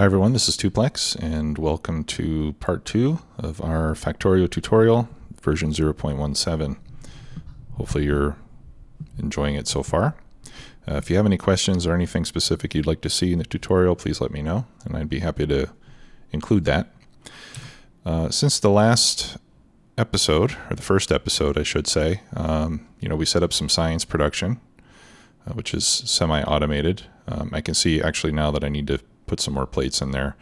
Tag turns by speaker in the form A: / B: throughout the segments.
A: Hi everyone, this is Tuplex and welcome to part 2 of our Factorio tutorial, version 0.17. Hopefully you're enjoying it so far. If you have any questions or anything specific you'd like to see in the tutorial, please let me know and I'd be happy to include that. Since the last episode, or the first episode I should say, we set up some science production, which is semi-automated. I can see actually now that I need to put some more plates in there.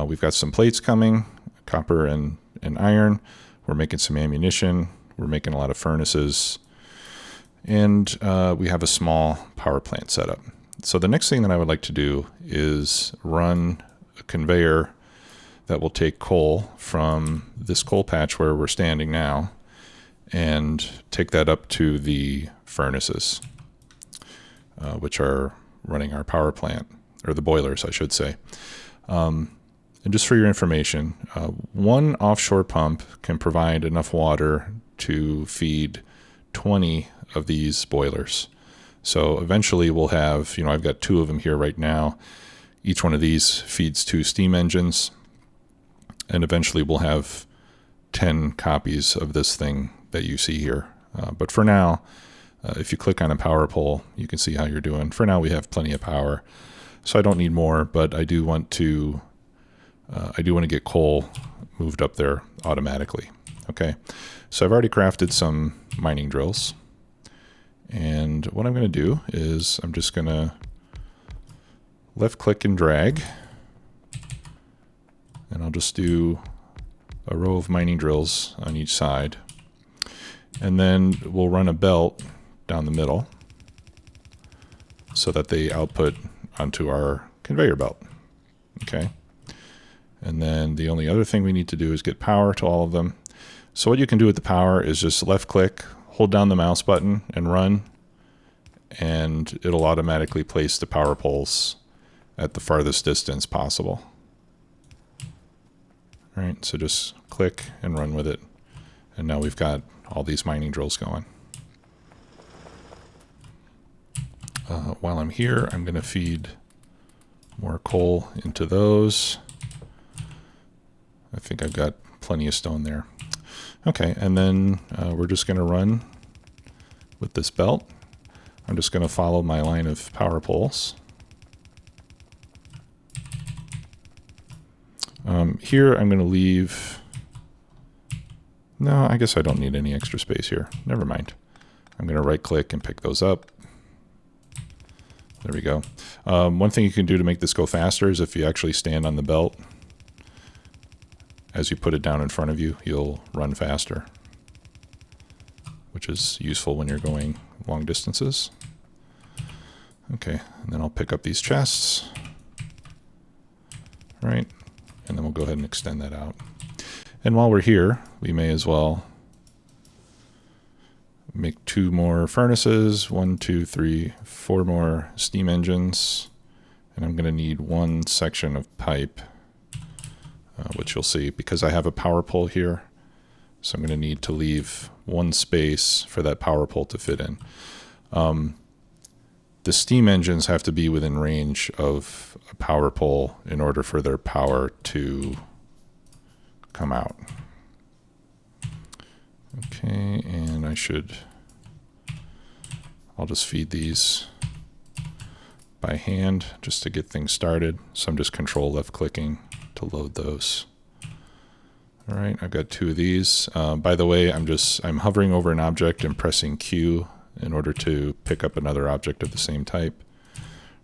A: We've got some plates coming, copper and iron. We're making some ammunition. We're making a lot of furnaces. And we have a small power plant set up. So the next thing that I would like to do is run a conveyor that will take coal from this coal patch where we're standing now and take that up to the furnaces, which are running our power plant, or the boilers, I should say. And just for your information, one offshore pump can provide enough water to feed 20 of these boilers. So eventually we'll have, I've got 2 of them here right now. Each one of these feeds 2 steam engines. And eventually we'll have 10 copies of this thing that you see here. But for now, if you click on a power pole, you can see how you're doing. For now, we have plenty of power. So I don't need more, but I do want to get coal moved up there automatically. Okay, so I've already crafted some mining drills, and what I'm going to do is I'm just going to left click and drag, and I'll just do a row of mining drills on each side, and then we'll run a belt down the middle so that they output onto our conveyor belt. Okay, and then the only other thing we need to do is get power to all of them. So what you can do with the power is just left click, hold down the mouse button and run, and it'll automatically place the power poles at the farthest distance possible. All right, so just click and run with it, and now we've got all these mining drills going. While I'm here, I'm going to feed more coal into those. I think I've got plenty of stone there. Okay, and then we're just going to run with this belt. I'm just going to follow my line of power poles. Here I'm going to leave... No, I guess I don't need any extra space here. Never mind. I'm going to right click and pick those up. There we go. One thing you can do to make this go faster is if you actually stand on the belt, as you put it down in front of you, you'll run faster, which is useful when you're going long distances. Okay, and then I'll pick up these chests, right? And then we'll go ahead and extend that out. And while we're here, we may as well make 2 more furnaces, 1, 2, 3, 4 more steam engines, and I'm going to need 1 section of pipe, which you'll see because I have a power pole here, so I'm going to need to leave 1 space for that power pole to fit in. The steam engines have to be within range of a power pole in order for their power to come out. Okay, and I'll just feed these by hand just to get things started. So I'm just control left clicking to load those. All right, I've got 2 of these. By the way, I'm hovering over an object and pressing Q in order to pick up another object of the same type.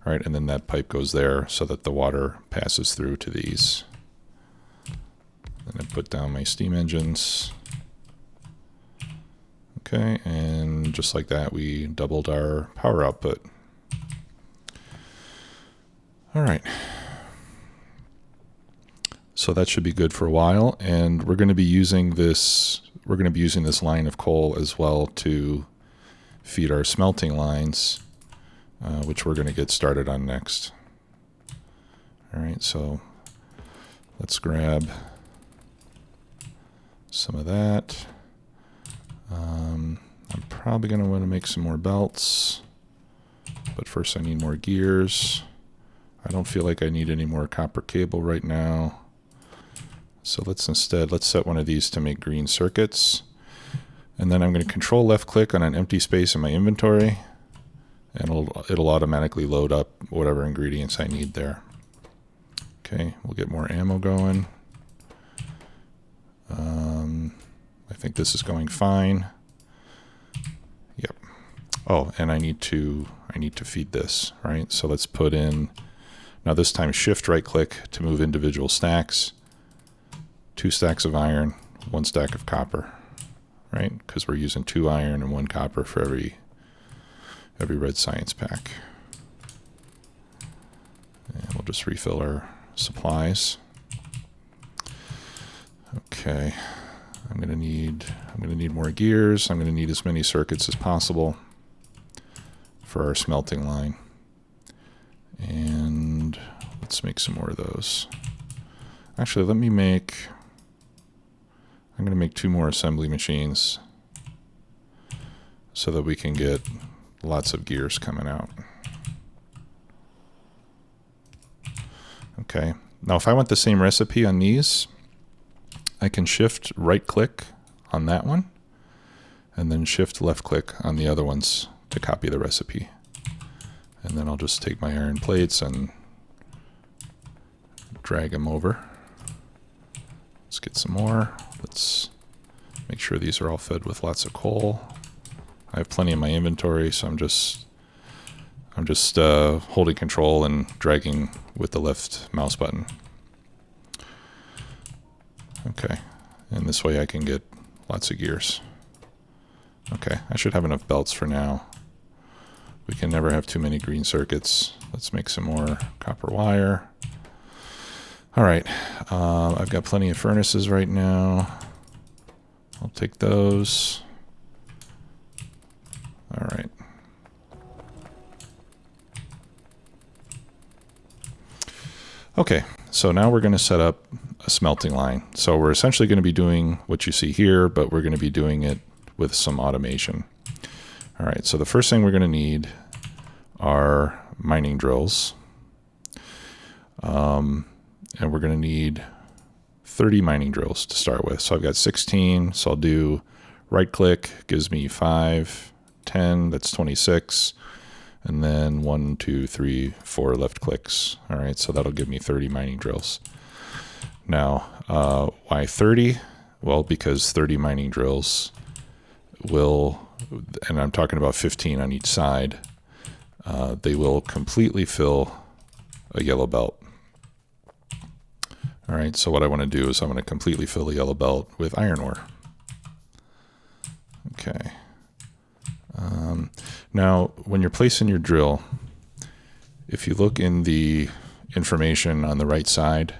A: All right, and then that pipe goes there so that the water passes through to these. And I put down my steam engines. Okay, and just like that, we doubled our power output. All right. So that should be good for a while, and we're going to be using this. We're going to be using this line of coal as well to feed our smelting lines, which we're going to get started on next. All right, so let's grab some of that. I'm probably going to want to make some more belts, but first I need more gears. I don't feel like I need any more copper cable right now. So let's set one of these to make green circuits. And then I'm going to control left click on an empty space in my inventory, and it'll automatically load up whatever ingredients I need there. Okay, we'll get more ammo going. I think this is going fine. Yep. Oh, and I need to feed this, right? So let's put in, now this time shift right click to move individual stacks. 2 stacks of iron, 1 stack of copper, right? Because we're using 2 iron and 1 copper for every red science pack. And we'll just refill our supplies. Okay, I'm gonna need more gears. I'm gonna need as many circuits as possible for our smelting line. And let's make some more of those. Actually, I'm gonna make 2 more assembly machines so that we can get lots of gears coming out. Okay, now if I want the same recipe on these, I can shift right click on that one and then shift left click on the other ones to copy the recipe. And then I'll just take my iron plates and drag them over. Let's get some more. Let's make sure these are all fed with lots of coal. I have plenty in my inventory, so I'm just holding control and dragging with the left mouse button. Okay, and this way I can get lots of gears. Okay, I should have enough belts for now. We can never have too many green circuits. Let's make some more copper wire. All right, I've got plenty of furnaces right now. I'll take those. All right. Okay, so now we're going to set up a smelting line. So we're essentially going to be doing what you see here, but we're going to be doing it with some automation. All right, so the first thing we're going to need are mining drills. And we're going to need 30 mining drills to start with. So I've got 16, so I'll do right click, gives me 5, 10, that's 26. And then 1, 2, 3, 4 left clicks. All right, so that'll give me 30 mining drills. Now, why 30? Well, because 30 mining drills will, and I'm talking about 15 on each side, they will completely fill a yellow belt. All right, so what I want to do is I'm going to completely fill the yellow belt with iron ore. Okay. Now, when you're placing your drill, if you look in the information on the right side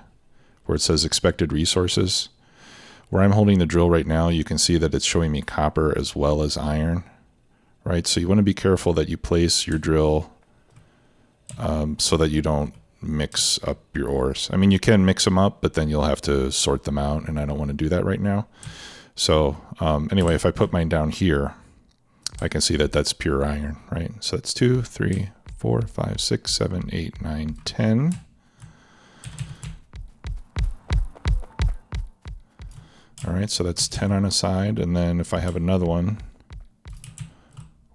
A: where it says expected resources, where I'm holding the drill right now, you can see that it's showing me copper as well as iron, right? So you want to be careful that you place your drill so that you don't mix up your ores. I mean, you can mix them up, but then you'll have to sort them out, and I don't want to do that right now. So anyway, if I put mine down here, I can see that that's pure iron, right? So that's 2, 3, 4, 5, 6, 7, 8, 9, 10. All right, so that's 10 on a side. And then if I have another one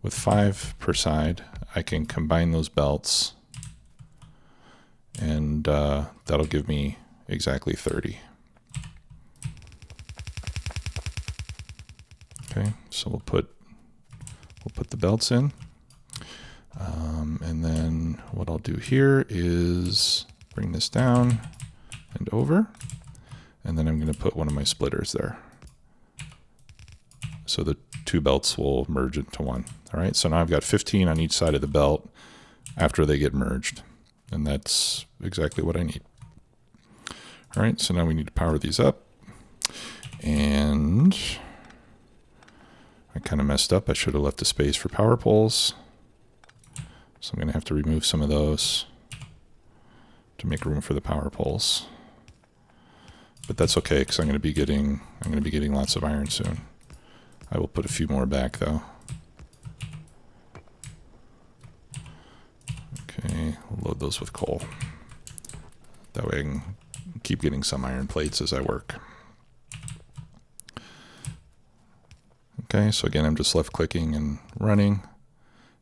A: with 5 per side, I can combine those belts, and that'll give me exactly 30. Okay, so we'll put the belts in. And then what I'll do here is bring this down and over. And then I'm going to put one of my splitters there. So the 2 belts will merge into one. All right, so now I've got 15 on each side of the belt after they get merged. And that's exactly what I need. All right, so now we need to power these up. And I kind of messed up. I should have left a space for power poles. So I'm going to have to remove some of those to make room for the power poles. But that's okay, because I'm going to be getting lots of iron soon. I will put a few more back though. Okay, we'll load those with coal. That way I can keep getting some iron plates as I work. Okay, so again, I'm just left clicking and running.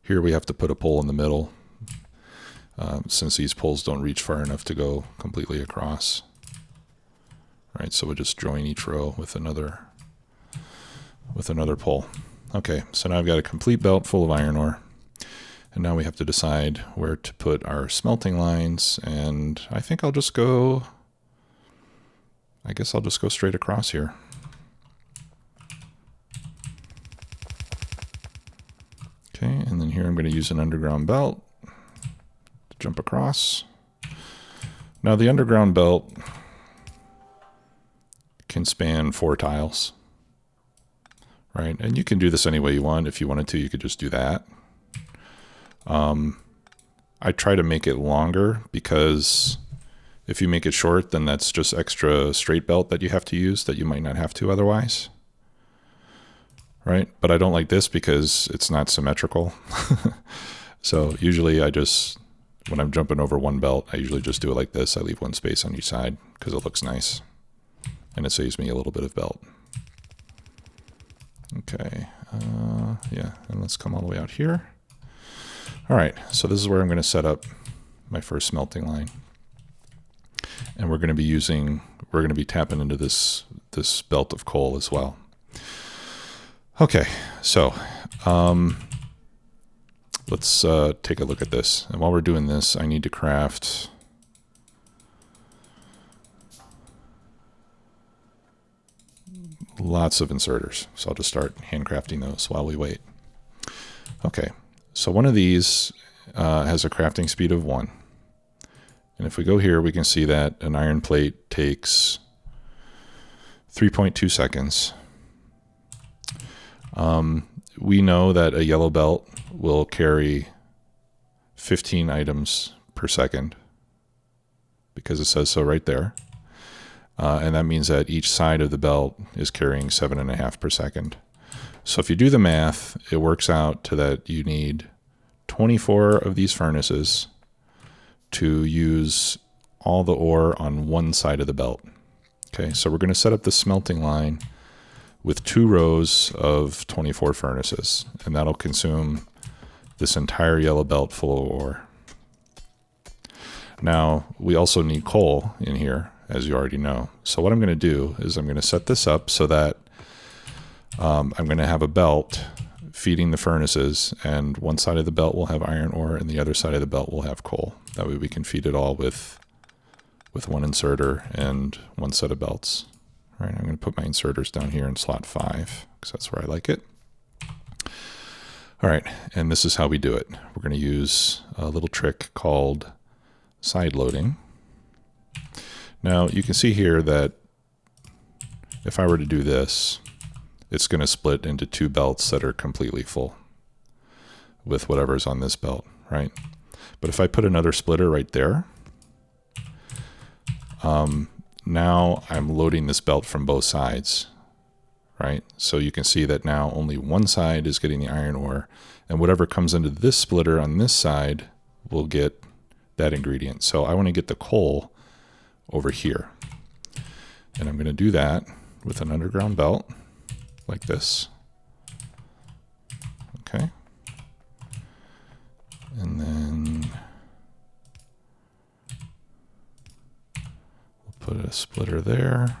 A: Here we have to put a pole in the middle, since these poles don't reach far enough to go completely across. All right, so we'll just join each row with another pole. Okay, so now I've got a complete belt full of iron ore. And now we have to decide where to put our smelting lines, and I think I'll just go straight across here. Okay, and then here I'm going to use an underground belt to jump across. Now the underground belt can span 4 tiles, right? And you can do this any way you want. If you wanted to, you could just do that. I try to make it longer because if you make it short, then that's just extra straight belt that you have to use that you might not have to otherwise. Right? But I don't like this because it's not symmetrical. So usually when I'm jumping over one belt, I usually just do it like this. I leave one space on each side because it looks nice and it saves me a little bit of belt. Okay. Yeah. And let's come all the way out here. All right, so this is where I'm going to set up my first smelting line. And we're going to be tapping into this belt of coal as well. Okay, so let's take a look at this. And while we're doing this, I need to craft lots of inserters. So I'll just start handcrafting those while we wait. Okay. So one of these has a crafting speed of 1. And if we go here, we can see that an iron plate takes 3.2 seconds. We know that a yellow belt will carry 15 items per second because it says so right there. And that means that each side of the belt is carrying 7.5 per second. So if you do the math, it works out to that you need 24 of these furnaces to use all the ore on one side of the belt. Okay, so we're going to set up the smelting line with 2 rows of 24 furnaces, and that'll consume this entire yellow belt full of ore. Now, we also need coal in here, as you already know. So what I'm going to do is I'm going to set this up so that I'm going to have a belt feeding the furnaces, and one side of the belt will have iron ore and the other side of the belt will have coal. That way we can feed it all with one inserter and one set of belts. All right, I'm going to put my inserters down here in slot 5 because that's where I like it. All right, and this is how we do it. We're going to use a little trick called side loading. Now you can see here that if I were to do this, it's going to split into 2 belts that are completely full with whatever's on this belt, right? But if I put another splitter right there, now I'm loading this belt from both sides, right? So you can see that now only one side is getting the iron ore, and whatever comes into this splitter on this side will get that ingredient. So I want to get the coal over here. And I'm going to do that with an underground belt like this. Okay. And then we'll put a splitter there.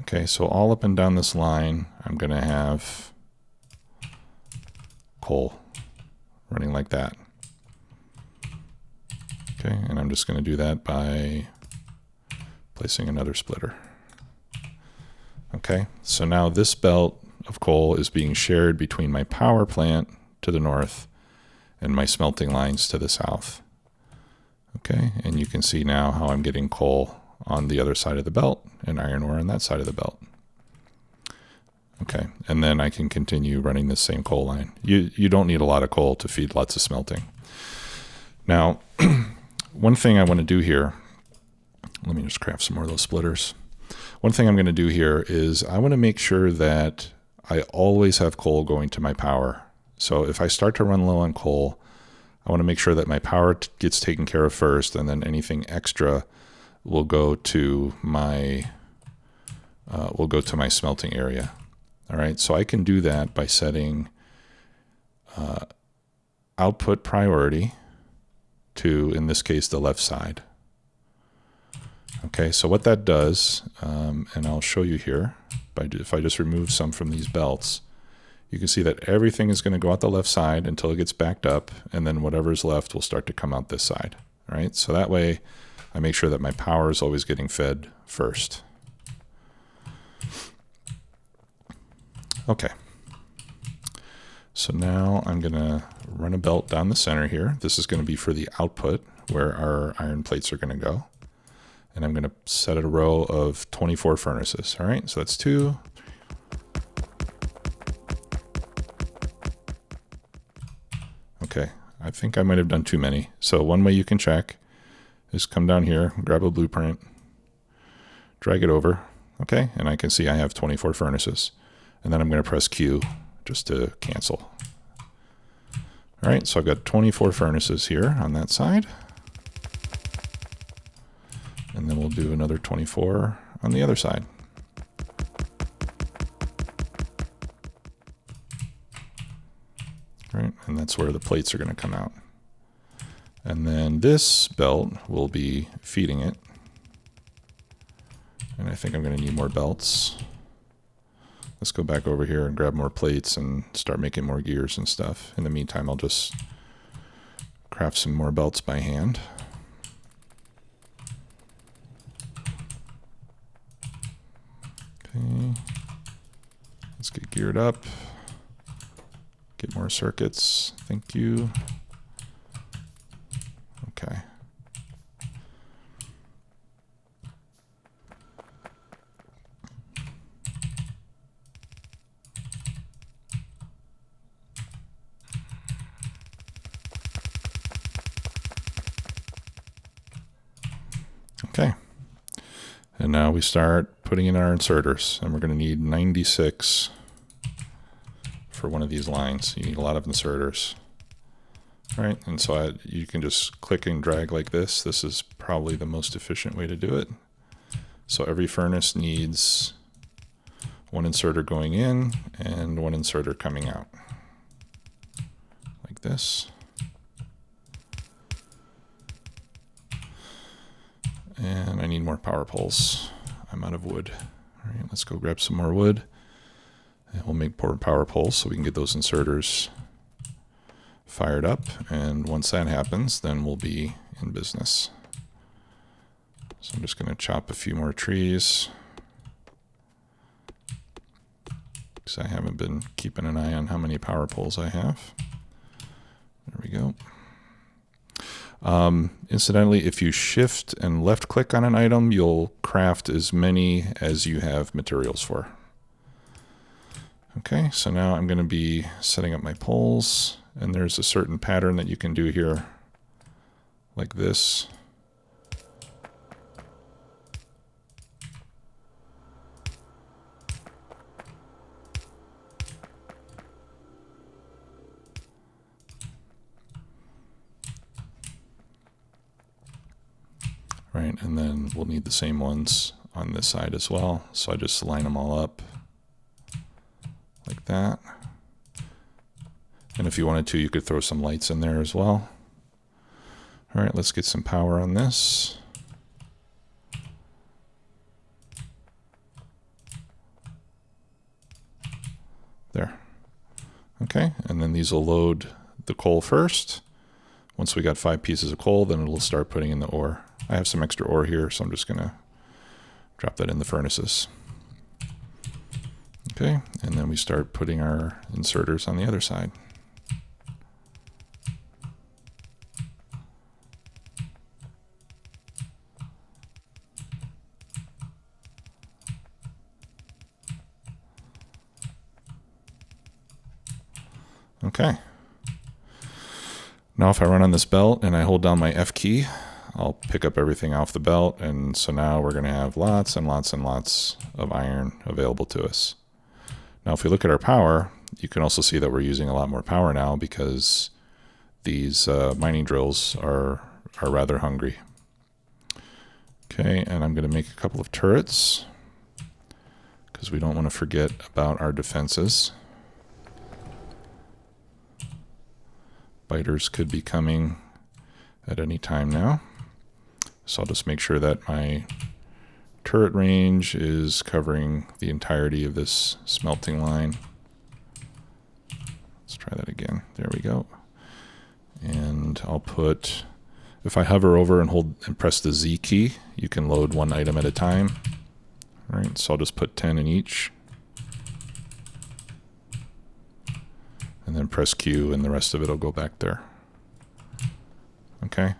A: Okay, so all up and down this line, I'm going to have coal running like that. Okay, and I'm just going to do that by placing another splitter. Okay, so now this belt of coal is being shared between my power plant to the north and my smelting lines to the south. Okay, and you can see now how I'm getting coal on the other side of the belt and iron ore on that side of the belt. Okay, and then I can continue running this same coal line. You don't need a lot of coal to feed lots of smelting. Now, one thing I want to do here, let me just craft some more of those splitters. One thing I'm going to do here is I want to make sure that I always have coal going to my power. So if I start to run low on coal, I want to make sure that my power gets taken care of first, and then anything extra will go to my smelting area. All right, so I can do that by setting output priority to, in this case, the left side. Okay, so what that does, and I'll show you here, if I just remove some from these belts, you can see that everything is going to go out the left side until it gets backed up, and then whatever's left will start to come out this side. All right, so that way I make sure that my power is always getting fed first. Okay, so now I'm going to run a belt down the center here. This is going to be for the output where our iron plates are going to go. And I'm going to set a row of 24 furnaces. All right, so that's 2. Okay, I think I might have done too many. So one way you can check is come down here, grab a blueprint, drag it over. Okay, and I can see I have 24 furnaces. And then I'm going to press Q just to cancel. All right, so I've got 24 furnaces here on that side. And then we'll do another 24 on the other side. Right, and that's where the plates are going to come out. And then this belt will be feeding it. And I think I'm going to need more belts. Let's go back over here and grab more plates and start making more gears and stuff. In the meantime, I'll just craft some more belts by hand. Okay, let's get geared up. Get more circuits. Thank you. Okay. Okay. And now we start putting in our inserters, and we're going to need 96 for one of these lines. You need a lot of inserters. All right, and so you can just click and drag like this. This is probably the most efficient way to do it. So every furnace needs one inserter going in and one inserter coming out. Like this. And I need more power poles. I'm out of wood. All right, let's go grab some more wood. And we'll make more power poles so we can get those inserters fired up. And once that happens, then we'll be in business. So I'm just going to chop a few more trees, because I haven't been keeping an eye on how many power poles I have. There we go. Incidentally, if you shift and left click on an item, you'll craft as many as you have materials for. Okay, so now I'm going to be setting up my poles, and there's a certain pattern that you can do here, like this. Right, and then we'll need the same ones on this side as well. So I just line them all up like that. And if you wanted to, you could throw some lights in there as well. All right, let's get some power on this. There. Okay, and then these will load the coal first. Once we got 5 pieces of coal, then it'll start putting in the ore. I have some extra ore here, so I'm just going to drop that in the furnaces. Okay, and then we start putting our inserters on the other side. Okay. Now if I run on this belt and I hold down my F key, I'll pick up everything off the belt, and so now we're going to have lots and lots and lots of iron available to us. Now if we look at our power, you can also see that we're using a lot more power now, because these mining drills are rather hungry. Okay, and I'm going to make a couple of turrets because we don't want to forget about our defenses. Biters could be coming at any time now. So I'll just make sure that my turret range is covering the entirety of this smelting line. Let's try that again. There we go. And I'll put, if I hover over and hold and press the Z key, you can load one item at a time. All right, so I'll just put 10 in each. And then press Q and the rest of it will go back there. Okay.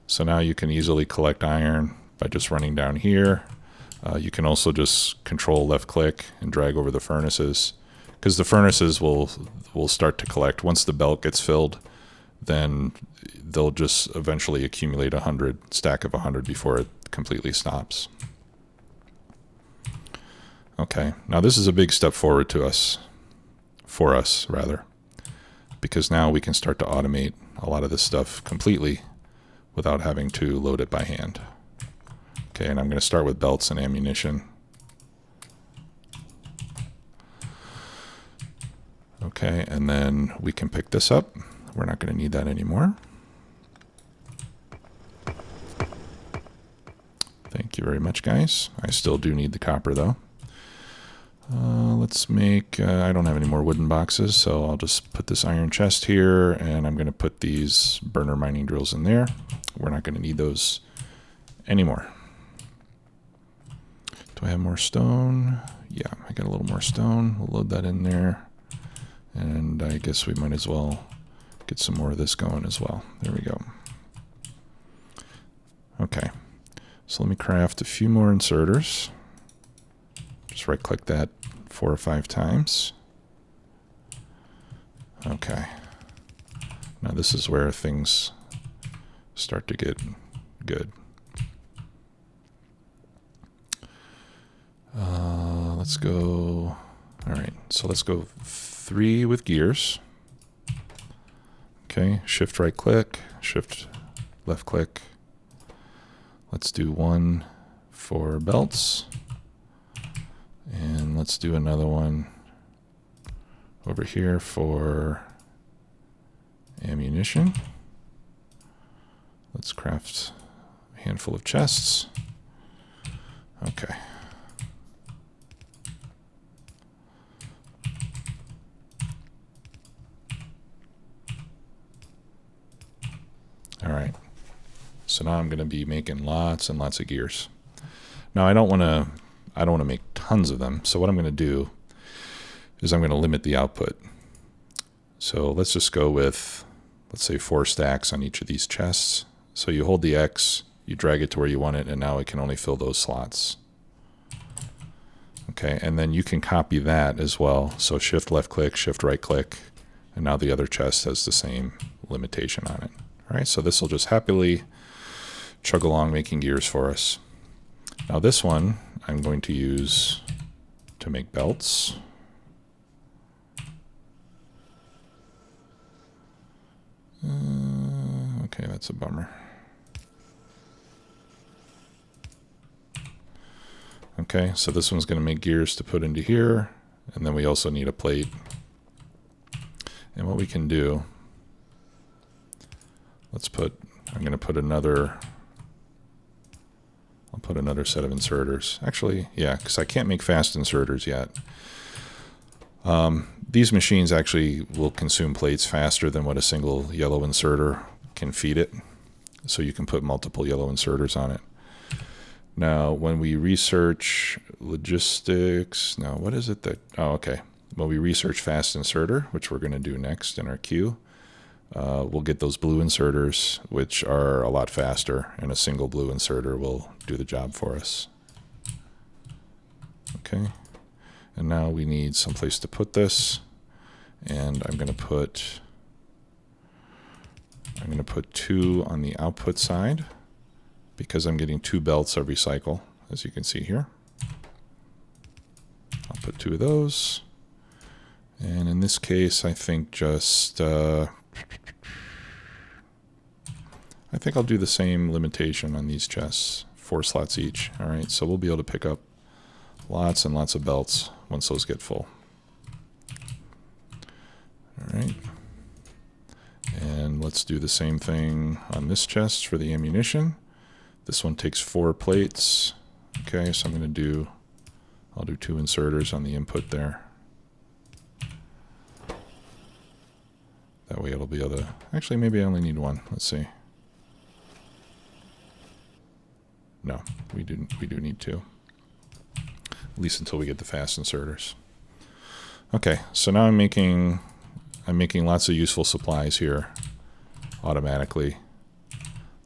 A: So now you can easily collect iron by just running down here. You can also just control left click and drag over the furnaces, because the furnaces will start to collect. Once the belt gets filled, then they'll just eventually accumulate 100, stack of 100 before it completely stops. Okay, now this is a big step forward for us, because now we can start to automate a lot of this stuff completely without having to load it by hand. Okay, and I'm going to start with belts and ammunition. Okay, and then we can pick this up. We're not going to need that anymore. Thank you very much, guys. I still do need the copper, though. Let's make, I don't have any more wooden boxes, so I'll just put this iron chest here, and I'm going to put these burner mining drills in there. We're not going to need those anymore. Do I have more stone? Yeah, I got a little more stone. We'll load that in there. And I guess we might as well get some more of this going as well. There we go. Okay, so let me craft a few more inserters. Just right click that 4 or 5 times. Okay. Now this is where things start to get good. Let's go. All right, so let's go 3 with gears. Okay, shift right click, shift left click. Let's do 1 for belts. And let's do another one over here for ammunition. Let's craft a handful of chests. Okay. All right. So now I'm going to be making lots and lots of gears. Now I don't want to make tons of them. So what I'm going to do is I'm going to limit the output. So let's just go with, let's say 4 stacks on each of these chests. So you hold the X, you drag it to where you want it, and now it can only fill those slots. Okay, and then you can copy that as well. So shift left click, shift right click, and now the other chest has the same limitation on it. All right, so this will just happily chug along making gears for us. Now this one I'm going to use to make belts. Okay, that's a bummer. Okay, so this one's going to make gears to put into here, and then we also need a plate. And what we can do, I'm going to put another, I'll put another set of inserters. Actually, yeah, because I can't make fast inserters yet. These machines actually will consume plates faster than what a single yellow inserter can feed it. So you can put multiple yellow inserters on it. Now, when we research logistics, now what is it that, oh, okay. When we research fast inserter, which we're going to do next in our queue, we'll get those blue inserters, which are a lot faster, and a single blue inserter will do the job for us. Okay, and now we need some place to put this, and I'm going to put 2 on the output side, because I'm getting 2 belts every cycle, as you can see here. I'll put 2 of those, and in this case, I think just I think I'll do the same limitation on these chests, 4 slots each. All right, so we'll be able to pick up lots and lots of belts once those get full. All right. And let's do the same thing on this chest for the ammunition. This one takes 4 plates. Okay, so I'll do 2 inserters on the input there. That way it'll be able to, actually maybe I only need 1. Let's see. No, we do need 2. At least until we get the fast inserters. Okay, so now I'm making lots of useful supplies here automatically.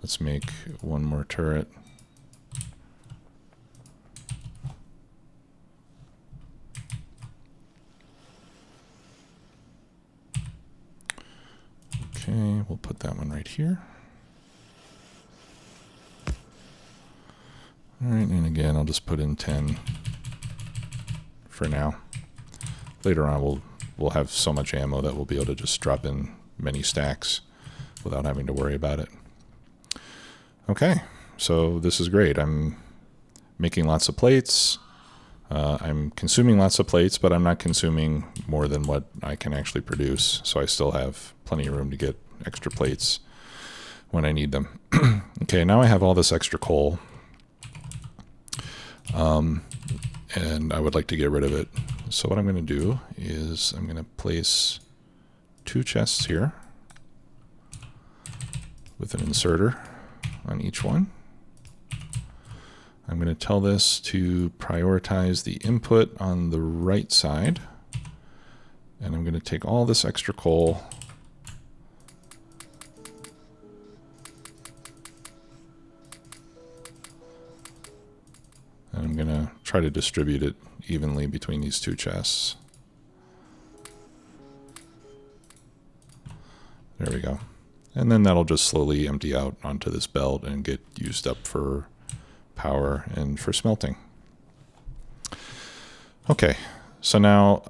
A: Let's make 1 more turret. Okay, we'll put that one right here. All right, and again, I'll just put in 10 for now. Later on, we'll have so much ammo that we'll be able to just drop in many stacks without having to worry about it. Okay, so this is great. I'm making lots of plates. I'm consuming lots of plates, but I'm not consuming more than what I can actually produce. So I still have plenty of room to get extra plates when I need them. Okay, now I have all this extra coal. And I would like to get rid of it. So what I'm going to do is I'm going to place 2 chests here with an inserter on each one. I'm going to tell this to prioritize the input on the right side. And I'm going to take all this extra coal and I'm going to try to distribute it evenly between these 2 chests. There we go. And then that'll just slowly empty out onto this belt and get used up for power and for smelting. Okay, so now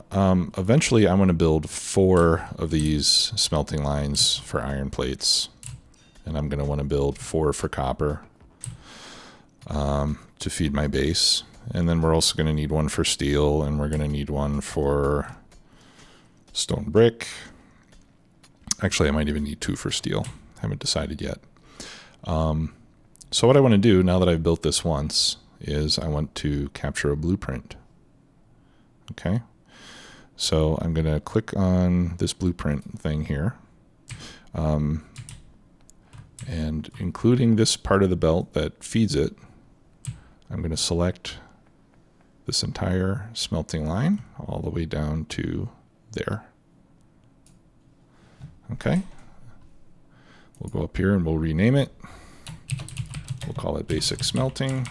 A: eventually I'm going to build 4 of these smelting lines for iron plates. And I'm going to want to build 4 for copper to feed my base. And then we're also going to need 1 for steel, and we're going to need 1 for stone brick. Actually, I might even need 2 for steel. Haven't decided yet. So what I want to do now that I've built this once is I want to capture a blueprint. Okay. So I'm going to click on this blueprint thing here. And including this part of the belt that feeds it, I'm going to select this entire smelting line all the way down to there. Okay. We'll go up here and we'll rename it. We'll call it basic smelting.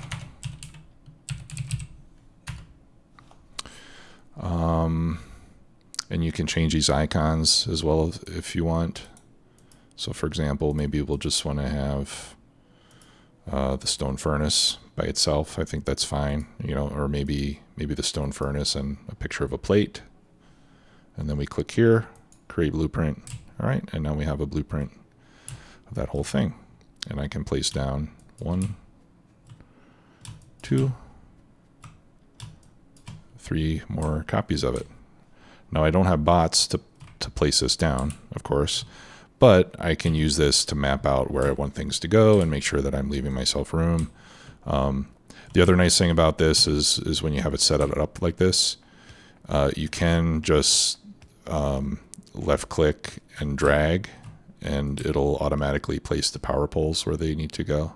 A: And you can change these icons as well if you want. So for example, maybe we'll just want to have the stone furnace by itself. I think that's fine, you know, or maybe the stone furnace and a picture of a plate. And then we click here, create blueprint. All right, and now we have a blueprint of that whole thing. And I can place down 1, 2, 3 more copies of it. Now I don't have bots to place this down, of course, but I can use this to map out where I want things to go and make sure that I'm leaving myself room. The other nice thing about this is when you have it set up like this, you can just left click and drag, and it'll automatically place the power poles where they need to go.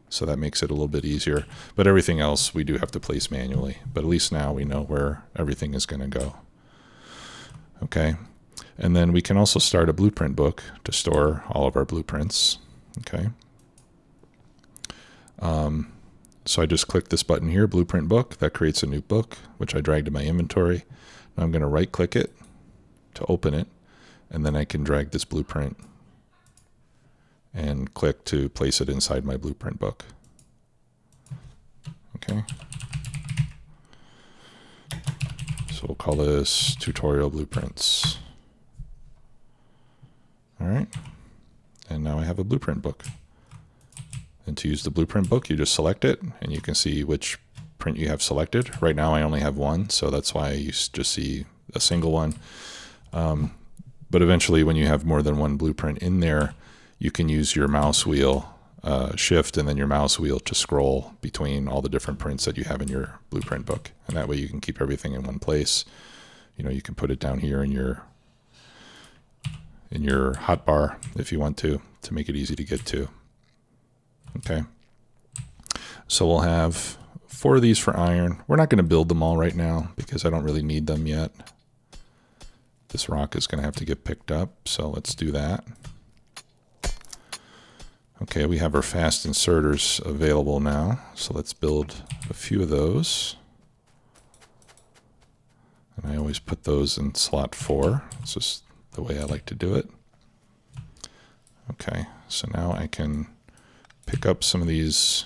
A: So that makes it a little bit easier. But everything else we do have to place manually. But at least now we know where everything is going to go. Okay. And then we can also start a blueprint book to store all of our blueprints. Okay. So I just click this button here, blueprint book. That creates a new book, which I dragged to my inventory. Now I'm going to right click it to open it. And then I can drag this blueprint and click to place it inside my blueprint book. Okay. So we'll call this tutorial blueprints. All right. And And now I have a blueprint book. And to use the blueprint book, you just select it, and you can see which print you have selected. Right now I only have one, so that's why you just see a single one. But eventually when you have more than one blueprint in there, you can use your mouse wheel, shift, and then your mouse wheel to scroll between all the different prints that you have in your blueprint book. And that way you can keep everything in one place. You know, you can put it down here in your hotbar if you want to make it easy to get to. Okay. So we'll have 4 of these for iron. We're not going to build them all right now because I don't really need them yet. This rock is going to have to get picked up, so let's do that. Okay, we have our fast inserters available now, so let's build a few of those. And I always put those in slot 4. It's just the way I like to do it. Okay, so now I can pick up some of these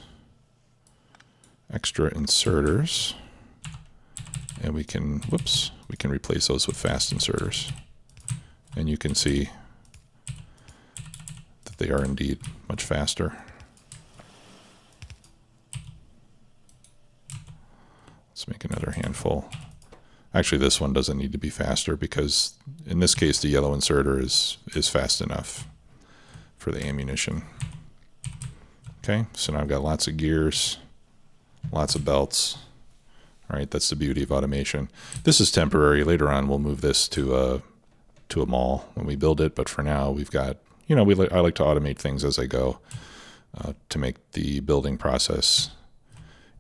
A: extra inserters, and we can replace those with fast inserters. And you can see that they are indeed much faster. Let's make another handful. Actually, this one doesn't need to be faster because in this case the yellow inserter is fast enough for the ammunition. Okay, so now I've got lots of gears, lots of belts. All right, that's the beauty of automation. This is temporary. Later on, we'll move this to a mall when we build it. But for now, we've got, you know, I like to automate things as I go to make the building process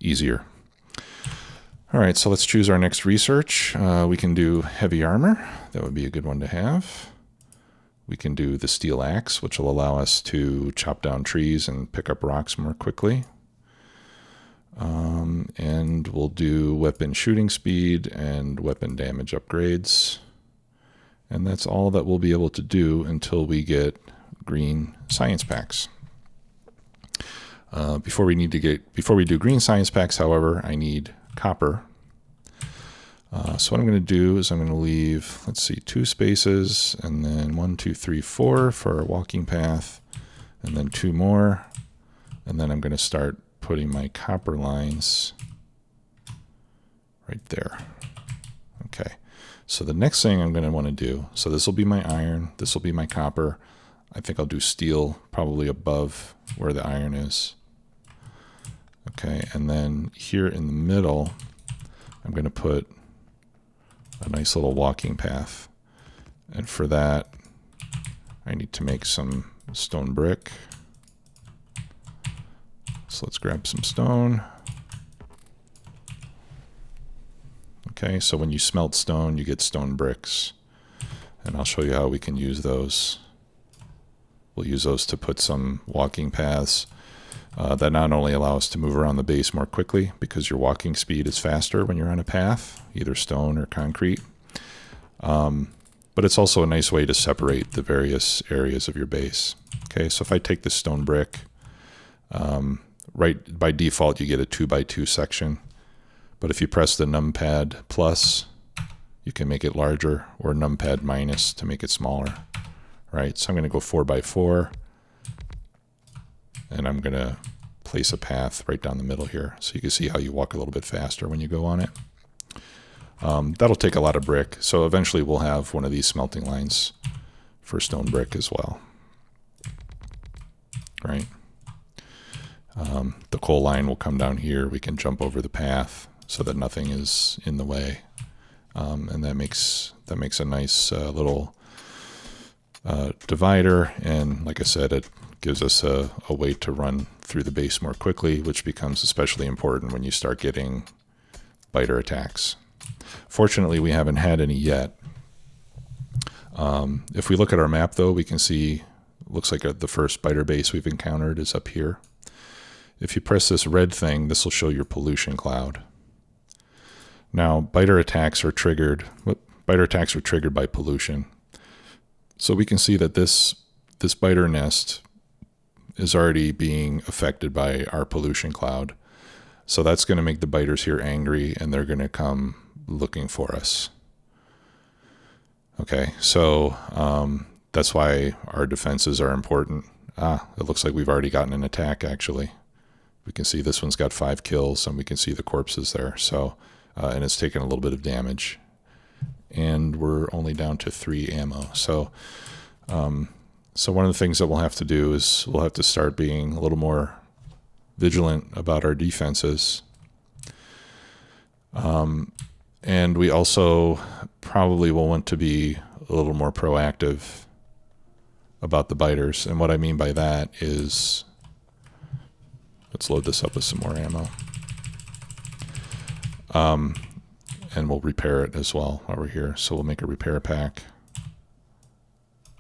A: easier. All right, so let's choose our next research. We can do heavy armor. That would be a good one to have. We can do the steel axe, which will allow us to chop down trees and pick up rocks more quickly. And we'll do weapon shooting speed and weapon damage upgrades. And that's all that we'll be able to do until we get green science packs. Before we do green science packs, however, I need copper. So what I'm going to do is I'm going to leave, let's see, 2 spaces, and then 1, 2, 3, 4 for our walking path, and then 2 more, and then I'm going to start putting my copper lines right there. Okay, so the next thing I'm going to want to do, so this will be my iron, this will be my copper. I think I'll do steel probably above where the iron is. Okay, and then here in the middle, I'm going to put a nice little walking path. And for that, I need to make some stone brick. So let's grab some stone. Okay, so when you smelt stone, you get stone bricks. And I'll show you how we can use those. We'll use those to put some walking paths that not only allow us to move around the base more quickly because your walking speed is faster when you're on a path, either stone or concrete, but it's also a nice way to separate the various areas of your base. Okay, so if I take this stone brick, right by default you get a 2x2 section, but if you press the numpad plus, you can make it larger, or numpad minus to make it smaller. Right, so I'm going to go 4x4. And I'm going to place a path right down the middle here so you can see how you walk a little bit faster when you go on it. That'll take a lot of brick, so eventually we'll have one of these smelting lines for stone brick as well. Right. The coal line will come down here. We can jump over the path so that nothing is in the way. And that makes a nice little divider, and like I said, it gives us a way to run through the base more quickly, which becomes especially important when you start getting biter attacks. Fortunately, we haven't had any yet. If we look at our map, though, we can see, looks like the first biter base we've encountered is up here. If you press this red thing, this will show your pollution cloud. Now, biter attacks are triggered by pollution. So we can see that this biter nest is already being affected by our pollution cloud. So that's going to make the biters here angry, and they're going to come looking for us. Okay, so that's why our defenses are important. It looks like we've already gotten an attack, actually. We can see this one's got 5 kills, and we can see the corpses there. So, and it's taken a little bit of damage. And we're only down to 3 ammo. So, so one of the things that we'll have to do is we'll have to start being a little more vigilant about our defenses. And we also probably will want to be a little more proactive about the biters. And what I mean by that is, let's load this up with some more ammo. And we'll repair it as well while we're here. So we'll make a repair pack.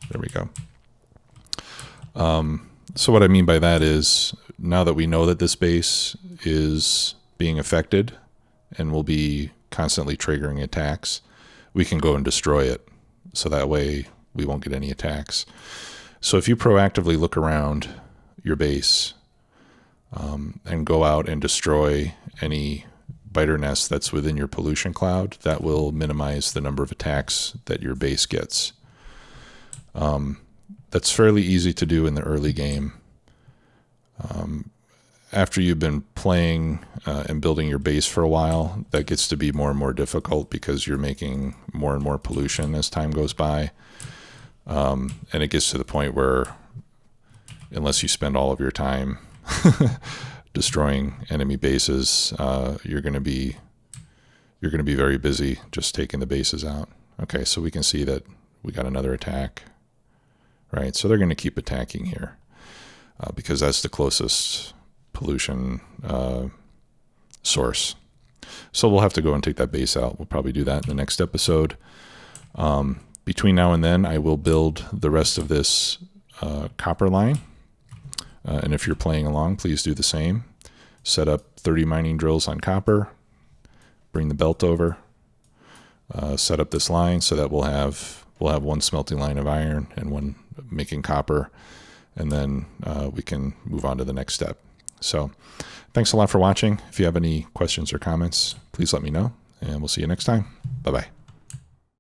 A: There we go. So what I mean by that is, now that we know that this base is being affected and will be constantly triggering attacks, we can go and destroy it. So that way we won't get any attacks. So if you proactively look around your base and go out and destroy any biter nest that's within your pollution cloud, that will minimize the number of attacks that your base gets. That's fairly easy to do in the early game. After you've been playing and building your base for a while, that gets to be more and more difficult because you're making more and more pollution as time goes by. And it gets to the point where, unless you spend all of your time destroying enemy bases, you're going to be very busy just taking the bases out. Okay, so we can see that we got another attack, right? So they're going to keep attacking here because that's the closest pollution source. So we'll have to go and take that base out. We'll probably do that in the next episode. Between now and then, I will build the rest of this copper line. And if you're playing along, please do the same. Set up 30 mining drills on copper. Bring the belt over. Set up this line so that we'll have one smelting line of iron and one making copper. And then we can move on to the next step. So thanks a lot for watching. If you have any questions or comments, please let me know. And we'll see you next time. Bye-bye.